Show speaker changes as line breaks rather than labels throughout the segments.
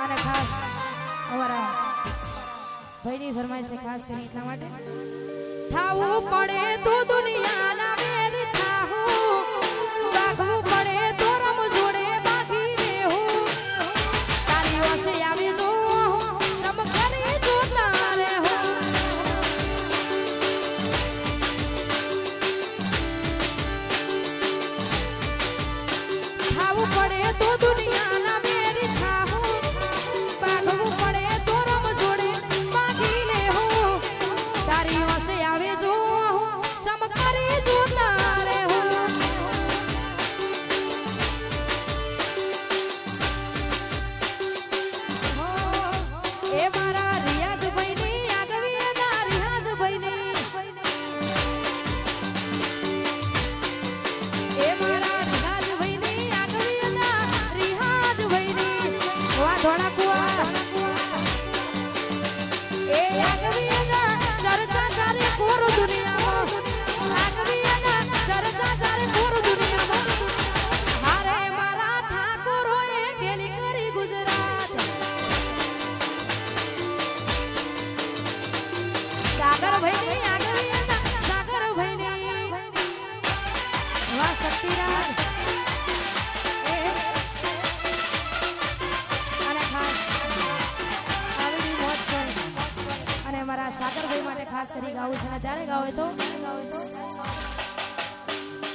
અને ખાસ અમારા ભાઈની ફરમાઈશ છે ખાસ કરી એટલા માટે થાવું પડે તો દુનિયાના વેર થાવું વાગવું પડે તો રમ જોડે બાકી રહેવું તારી ઓસે આવી જો ચમકરી જોતા રહેવું થાવું પડે તો દુનિયાના વેર થાવું વાગવું પડે તો રમ જોડે બાકી રહેવું તારી ઓસે આવે જો ચમકરી જોતા રહેવું એ મારા રિયાઝભાઈની આગવી ના રિયાઝભાઈની એ મારા રિયાઝભાઈની આગવી ના રિયાઝભાઈની વા ધોળા કુવા એ આગવી ના ચર્ચા ચારે કોરો દુનિયામાં આગવી ના ચર્ચા ચારે કોરો દુનિયામાં હારે મારા ઠાકોરોએ ગેલી કરી ગુજરાત સાગર ભાઈની આગવી ના સાગર ભાઈની વાહ શક્તિરાજ અને ખાસ આવી મોજ છે અને મારા સાગરભાઈ માટે ખાસ કરી ગાવું છે ને ત્યારે ગાવે તો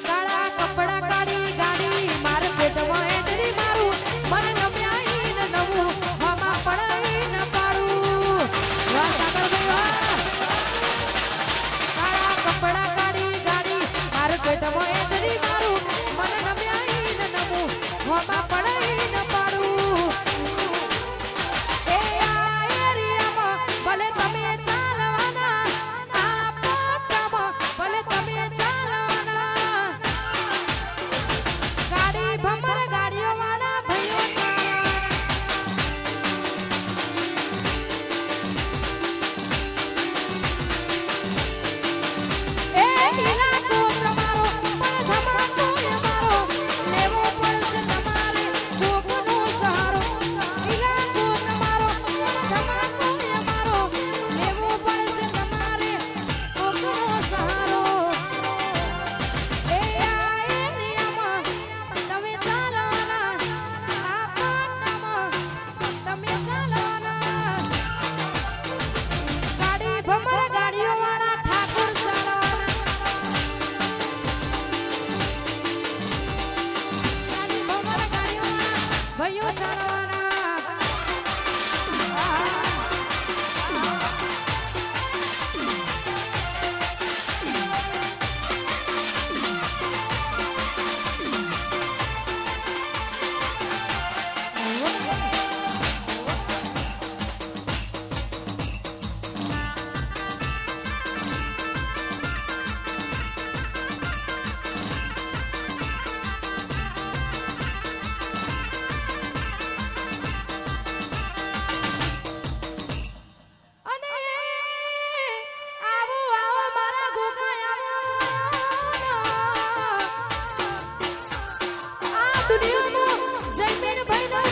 કાળા કપડા કાળી ગાડી માર પેટમાં એતરી મારું મન નમ્યાઈ ન નવું હમા પડાઈ ન પાડું વાહ સાગરભાઈ વાહ કાળા કપડા કાળી ગાડી માર પેટમાં એતરી મારું મન નમ્યાઈ ન નવું હમા પડાઈ ન પાડું એ આ એરિયામાં ભલે તમે ચાલવાના આ પાટામાં ભલે તમે ચાલવાના ગાડી ભમર ગાડીઓ વાળા ભાઈઓ એ ઇલાકો તમારો પણ ધમાકો અમારો લેવો પડશે તમારે કોકનો સહારો ઇલાકો તમારો પણ ધમાકો અમારો લેવો પડશે તમારે કોકનો સહારો એ આ એરિયામાં તમે ચાલવાના આ પાટામાં તમે ચાલવાના ગાડી ભમર ગાડીઓ વાળા ઠાકોર ચાલવાના ગાડી ભમર ગાડીઓ વાળા ભાઈઓ ચાલવાના